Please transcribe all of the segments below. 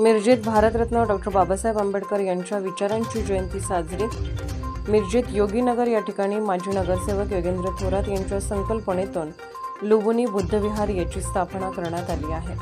मिरजेत Bharat Ratna doctor Babasaheb Ambedkar यांच्या विचारांची जयंती साजरी। मिरजेत योगीनगर या ठिकाणी माजी नगरसेवक योगेंद्र थोरात यांच्या संकल्पनेतून लुबुनी बुद्धविहार याची स्थापना करण्यात आली आहे।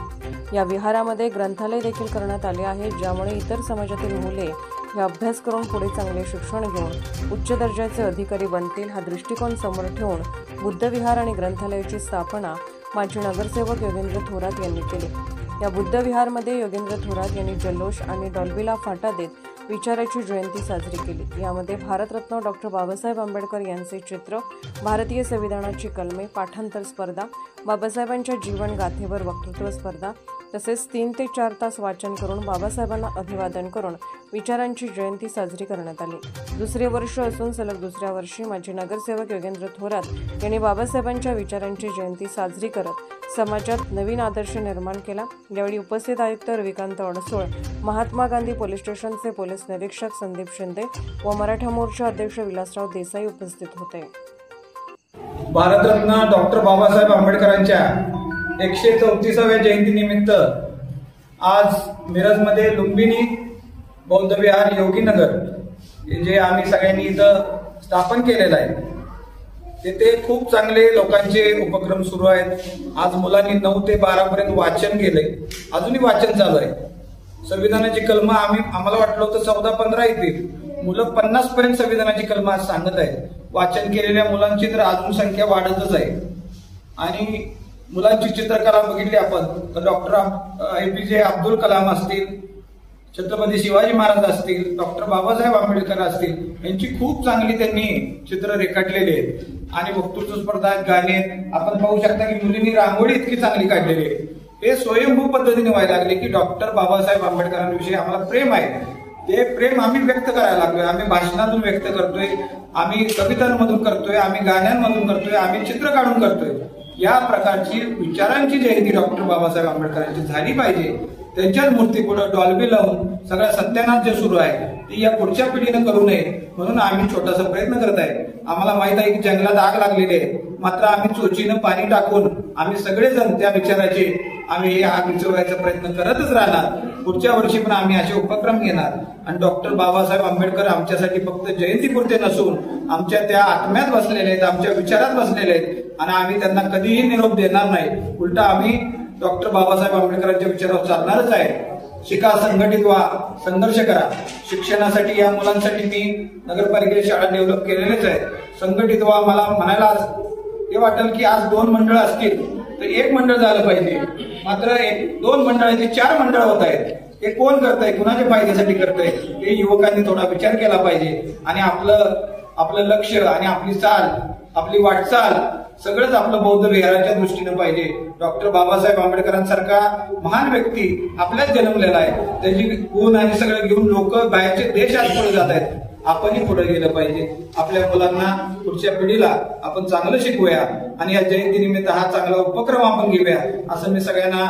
या विहारामध्ये ग्रंथालय देखील करण्यात आले आहे, ज्यामुळे इतर समाजातील मुले हे अभ्यास करून पुढे चांगले शिक्षण घेऊन उच्च दर्जाचे अधिकारी बनतील हा दृष्टिकोन समोर ठेवून बुद्धविहार आणि ग्रंथालयाची स्थापना माजी नगरसेवक योगेंद्र थोरात यांनी केली। या बुद्धविहारमध्ये योगेंद्र थोरात यांनी जल्लोष आणि डॉल्बीला फाटा देत विचाराची जयंती साजरी केली। यामध्ये भारतरत्न डॉक्टर बाबासाहेब आंबेडकर यांचे चित्र, भारतीय संविधानाची कलमे, पाठांतर स्पर्धा, बाबासाहेबांच्या जीवन गाथेवर वक्तृत्व स्पर्धा तसेच 3 ते 4 तास वाचन करून बाबासाहेबांना अभिवादन करून विचारांची जयंती साजरी करण्यात आली। दुसरे वर्ष असून सलग दुसऱ्या वर्षी माजी नगरसेवक योगेंद्र थोरात यांनी बाबासाहेबांच्या विचारांची जयंती साजरी करत समाजात नवीन आदर्श निर्माण केला। यावेळी उपस्थित आयुक्त रविकांत अडसूळ, महात्मा गांधी पोलीस स्टेशनचे पोलीस निरीक्षक संदीप शिंदे व मराठा मोर्चा अध्यक्ष विलासराव देसाई उपस्थित होते। भारतरत्न डॉक्टर बाबासाहेब आंबेडकरांच्या 134व्या जयंतीनिमित्त आज मिरजमध्ये लुंबिनी बौद्ध विहार योगीनगर जे आम्ही सगळ्यांनी इथं स्थापन केलेलं आहे, तिथे खूप चांगले लोकांचे उपक्रम सुरू आहेत। आज मुलांनी 9 ते 12 पर्यंत वाचन केलंय, अजूनही वाचन चालू आहे। संविधानाची कलमं आम्हाला वाटलं होतं 14-15 येतील, मुलं 50 पर्यंत संविधानाची कलमं आज सांगत आहेत। वाचन केलेल्या मुलांची तर अजून संख्या वाढतच आहे। आणि मुलांची चित्रकला बघितली आपण तर डॉक्टर APJ अब्दुल कलाम असतील, छत्रपती शिवाजी महाराज असतील, डॉक्टर बाबासाहेब आंबेडकर असतील, यांची खूप चांगली त्यांनी चित्र रेखाटलेली आहेत। आणि वक्तृत्व स्पर्धा, गाणे आपण पाहू शकता की मुलींनी रांगोळी इतकी चांगली काढलेली आहे। हे स्वयंभू पद्धतीने व्हायला लागले की डॉक्टर बाबासाहेब आंबेडकरांविषयी आम्हाला प्रेम आहे। ते प्रेम आम्ही व्यक्त करायला लागलोय, आम्ही भाषणातून व्यक्त करतोय, आम्ही कवितांमधून करतोय, आम्ही गाण्यांमधून करतोय, आम्ही चित्र काढून करतोय। या प्रकारची विचारांची जयंती डॉक्टर बाबासाहेब आंबेडकरांची झाली पाहिजे। त्यांच्याच मूर्तीपुढे डॉल्बी लावून सगळा सत्यानाश जे सुरू आहे ती या पुढच्या पिढीनं करू नये म्हणून आम्ही छोटासा प्रयत्न करत आहे। आम्हाला माहित आहे की जंगलात आग लागलेली आहे, मात्र आम्ही चोचीनं पाणी टाकून आम्ही सगळेजण त्या विचाराचे आम्ही आग विझवायचा प्रयत्न करतच राहणार। पुढच्या वर्षी पण आम्ही असे उपक्रम घेणार आणि डॉक्टर बाबासाहेब आंबेडकर आमच्यासाठी फक्त जयंतीपुरते नसून आमच्या त्या आत्म्यात बसलेले आहेत, आमच्या विचारात बसलेले आहेत आणि आम्ही त्यांना कधीही निरोप देणार नाही। उलटा आम्ही डॉक्टर बाबासाहेब आंबेडकरांच्या विचारावर चालणारच आहे। शिका, संघटित व्हा, संघर्ष करा। शिक्षणासाठी या मुलांसाठी मी नगरपालिकेची शाळा डेव्हलप केलेलेच आहे। संघटित व्हा मला म्हणायला हे वाटेल की आज 2 मंडळ असतील तर 1 मंडळ झालं पाहिजे, मात्र 2 मंडळाचे 4 मंडळ होत आहेत। हे कोण करतंय, कुणाच्या फायद्यासाठी करतंय हे युवकांनी थोडा विचार केला पाहिजे। आणि आपलं लक्ष आणि आपली चाल, आपली वाटचाल सगळंच आपलं बौद्ध विहाराच्या दृष्टीनं पाहिजे। डॉक्टर बाबासाहेब आंबेडकरांसारखा महान व्यक्ती आपल्याच जन्मलेला आहे, त्याची गुण आणि सगळं घेऊन लोक बाहेरचे देशात पुढे जात आहेत। आपणही पुढे गेलं पाहिजे। आपल्या मुलांना, पुढच्या पिढीला आपण चांगलं शिकवूया आणि या जयंतीनिमित्त हा चांगला उपक्रम आपण घेऊया असं मी सगळ्यांना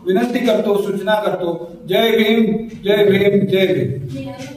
विनंती करतो, सूचना करतो। जय भीम, जय भीम, जय भीम।